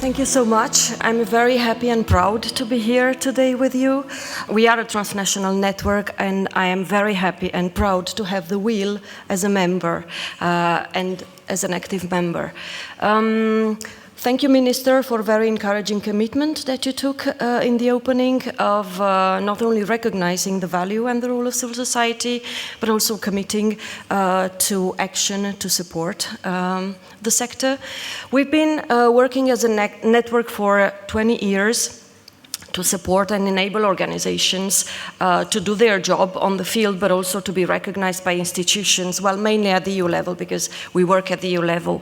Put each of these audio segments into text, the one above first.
Thank you so much. I'm very happy and proud to be here today with you. We are a transnational network, and I am very happy and proud to have the wheel as a member and as an active member. Thank you, Minister, for a very encouraging commitment that you took in the opening of not only recognizing the value and the role of civil society, but also committing to action to support the sector. We've been working as a network for 20 years to support and enable organizations to do their job on the field, but also to be recognized by institutions, well, mainly at the EU level, because we work at the EU level.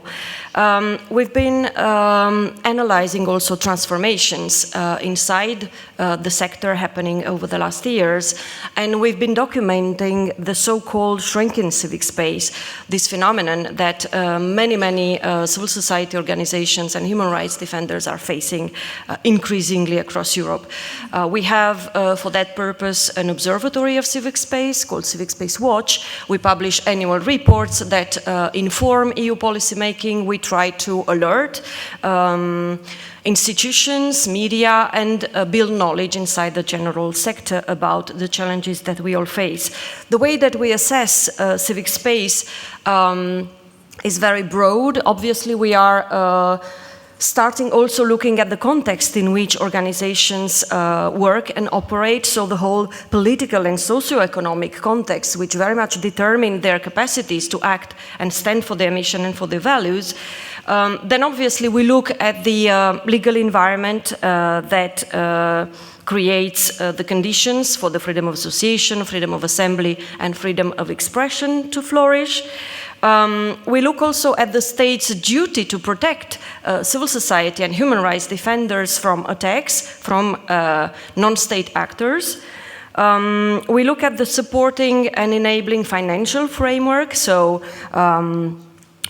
We've been analyzing also transformations inside the sector happening over the last years, and we've been documenting the so-called shrinking civic space, this phenomenon that many civil society organizations and human rights defenders are facing increasingly across Europe. We have, for that purpose, an observatory of civic space called Civic Space Watch. We publish annual reports that inform EU policymaking. We try to alert institutions, media, and build knowledge inside the general sector about the challenges that we all face. The way that we assess civic space is very broad. Obviously, we are starting also looking at the context in which organizations work and operate, so the whole political and socio-economic context, which very much determine their capacities to act and stand for their mission and for their values. Then obviously we look at the legal environment that creates the conditions for the freedom of association, freedom of assembly, and freedom of expression to flourish. We look also at the state's duty to protect civil society and human rights defenders from attacks from non-state actors. We look at the supporting and enabling financial framework, so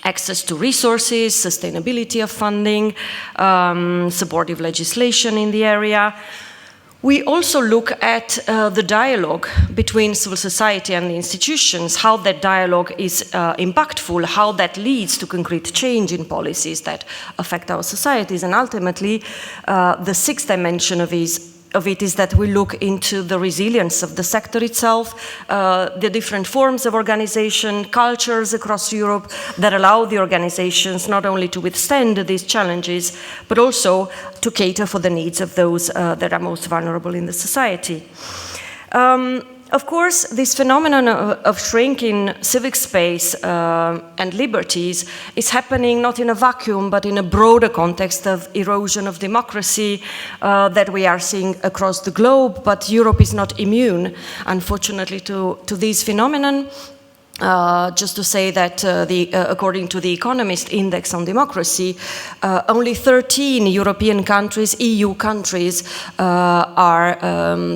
access to resources, sustainability of funding, supportive legislation in the area. We also look at the dialogue between civil society and the institutions, how that dialogue is impactful, how that leads to concrete change in policies that affect our societies. And ultimately, the sixth dimension of it is that we look into the resilience of the sector itself, the different forms of organization, cultures across Europe that allow the organizations not only to withstand these challenges, but also to cater for the needs of those that are most vulnerable in the society. Of course, this phenomenon of shrinking civic space and liberties is happening not in a vacuum, but in a broader context of erosion of democracy that we are seeing across the globe. But Europe is not immune, unfortunately, to this phenomenon. Just to say that according to the Economist Index on Democracy, only 13 European countries, EU countries, are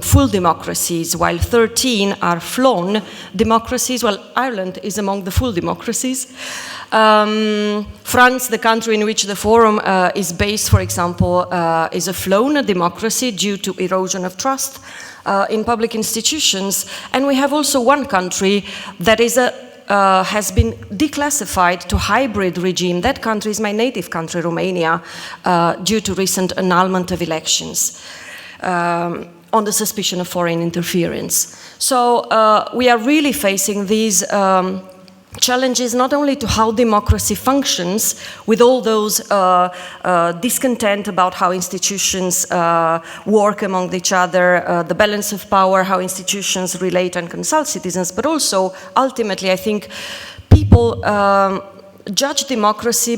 full democracies, while 13 are flown democracies. Well, Ireland is among the full democracies. France, the country in which the forum is based, for example, is a flown democracy due to erosion of trust in public institutions, and we have also one country that is has been declassified to hybrid regime. That country is my native country, Romania, due to recent annulment of elections on the suspicion of foreign interference. So we are really facing these challenges not only to how democracy functions with all those discontent about how institutions work among each other, the balance of power, how institutions relate and consult citizens, but also ultimately I think people judge democracy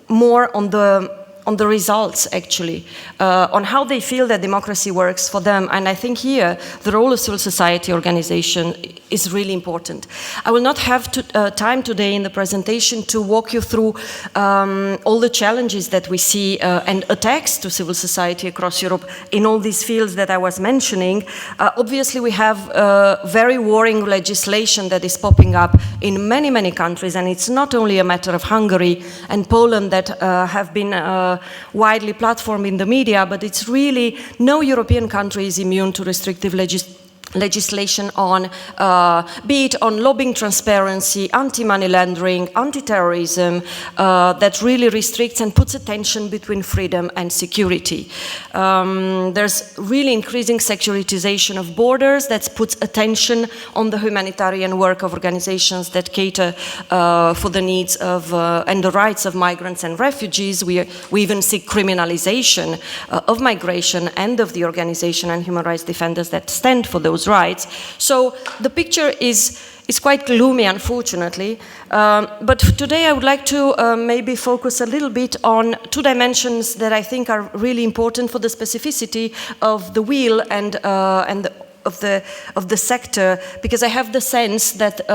more on the results, actually, on how they feel that democracy works for them. And I think here the role of civil society organization is really important. I will not have time today in the presentation to walk you through all the challenges that we see and attacks to civil society across Europe in all these fields that I was mentioning. Obviously, we have very worrying legislation that is popping up in many countries, and it's not only a matter of Hungary and Poland that have been widely platformed in the media, but it's really no European country is immune to restrictive legislation on, be it on lobbying transparency, anti-money laundering, anti-terrorism, that really restricts and puts a tension between freedom and security. There's really increasing securitization of borders that puts attention on the humanitarian work of organizations that cater for the needs of and the rights of migrants and refugees. We even see criminalization of migration and of the organization and human rights defenders that stand for those rights. So the picture is quite gloomy, unfortunately. But today I would like to maybe focus a little bit on two dimensions that I think are really important for the specificity of the wheel and of the sector, because I have the sense that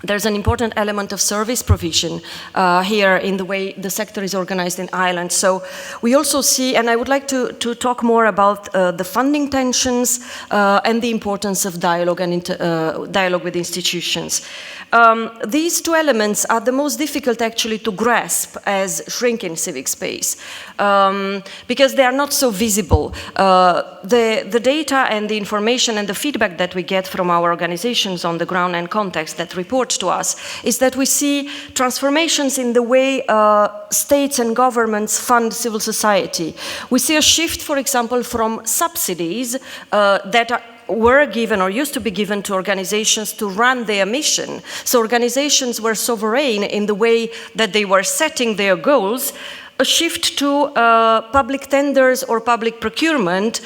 there's an important element of service provision here in the way the sector is organized in Ireland. So we also see, and I would like to talk more about the funding tensions and the importance of dialogue and dialogue with institutions. These two elements are the most difficult actually to grasp as shrinking civic space because they are not so visible. The data and the information and the feedback that we get from our organizations on the ground and context that report to us is that we see transformations in the way states and governments fund civil society. We see a shift, for example, from subsidies that were given or used to be given to organizations to run their mission. So organizations were sovereign in the way that they were setting their goals. A shift to public tenders or public procurement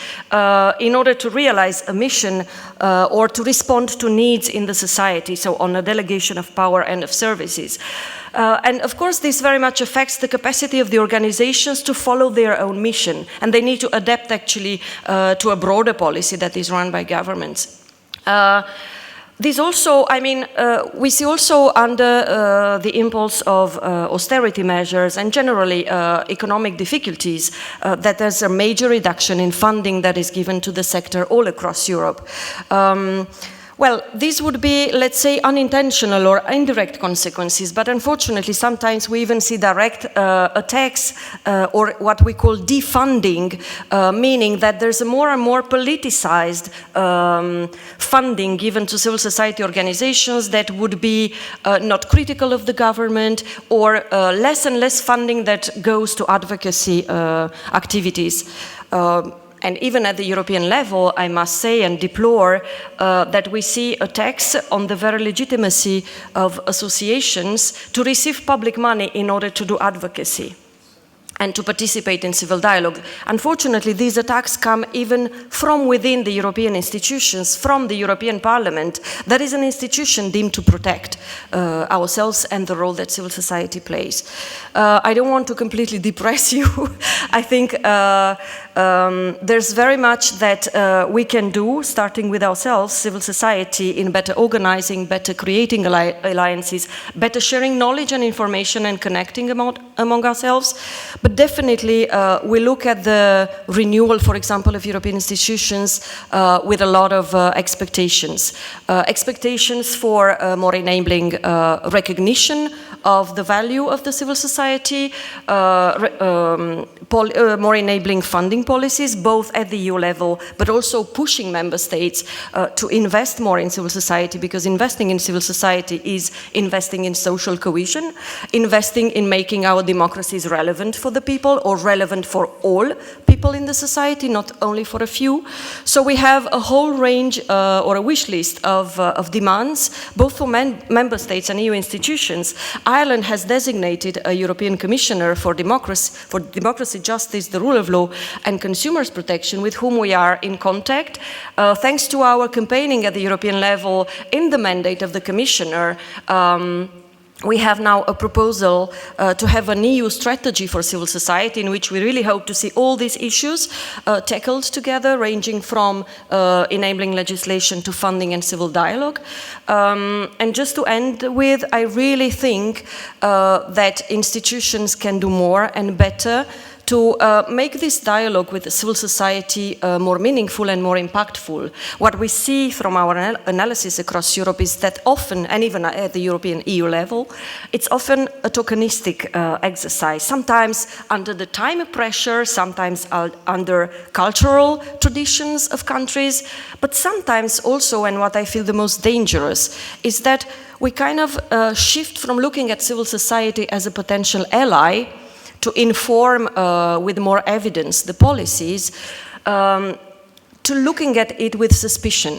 in order to realize a mission or to respond to needs in the society, so on a delegation of power and of services. And of course, this very much affects the capacity of the organizations to follow their own mission, and they need to adapt actually to a broader policy that is run by governments. This also, I mean, we see also under the impulse of austerity measures and generally economic difficulties that there's a major reduction in funding that is given to the sector all across Europe. Well, these would be, let's say, unintentional or indirect consequences, but unfortunately sometimes we even see direct attacks or what we call defunding, meaning that there's a more and more politicized funding given to civil society organizations that would be not critical of the government, or less and less funding that goes to advocacy activities. And even at the European level, I must say and deplore that we see attacks on the very legitimacy of associations to receive public money in order to do advocacy and to participate in civil dialogue. Unfortunately, these attacks come even from within the European institutions, from the European Parliament. That is an institution deemed to protect ourselves and the role that civil society plays. I don't want to completely depress you. I think there's very much that we can do, starting with ourselves, civil society, in better organizing, better creating alliances, better sharing knowledge and information and connecting among ourselves. But definitely we look at the renewal, for example, of European institutions with a lot of expectations. Expectations for more enabling recognition of the value of the civil society, more enabling funding policies, both at the EU level, but also pushing member states to invest more in civil society, because investing in civil society is investing in social cohesion, investing in making our democracies relevant for the people, or relevant for all people in the society, not only for a few. So we have a whole range or a wish list of demands, both for member states and EU institutions. Ireland has designated a European Commissioner for democracy, justice, the rule of law, and consumers protection, with whom we are in contact. Thanks to our campaigning at the European level in the mandate of the Commissioner, we have now a proposal to have an EU strategy for civil society, in which we really hope to see all these issues tackled together, ranging from enabling legislation to funding and civil dialogue. And just to end with, I really think that institutions can do more and better to to make this dialogue with civil society more meaningful and more impactful. What we see from our analysis across Europe is that often, and even at the European EU level, it's often a tokenistic exercise, sometimes under the time pressure, sometimes under cultural traditions of countries, but sometimes also, and what I feel the most dangerous, is that we kind of shift from looking at civil society as a potential ally to inform with more evidence the policies, to looking at it with suspicion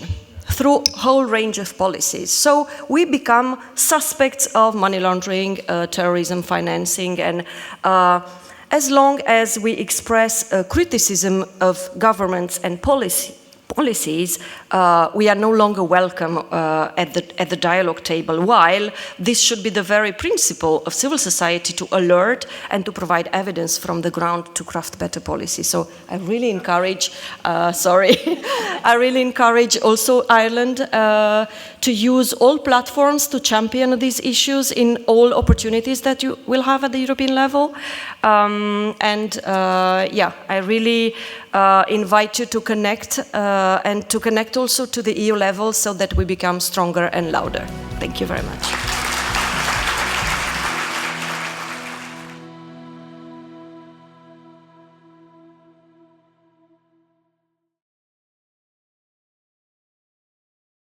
through a whole range of policies. So we become suspects of money laundering, terrorism financing, and as long as we express criticism of governments and policies, we are no longer welcome at the dialogue table, while this should be the very principle of civil society, to alert and to provide evidence from the ground to craft better policy. So I really encourage, I really encourage also Ireland to use all platforms to champion these issues in all opportunities that you will have at the European level. I really invite you to connect and to connect also to the EU level so that we become stronger and louder. Thank you very much.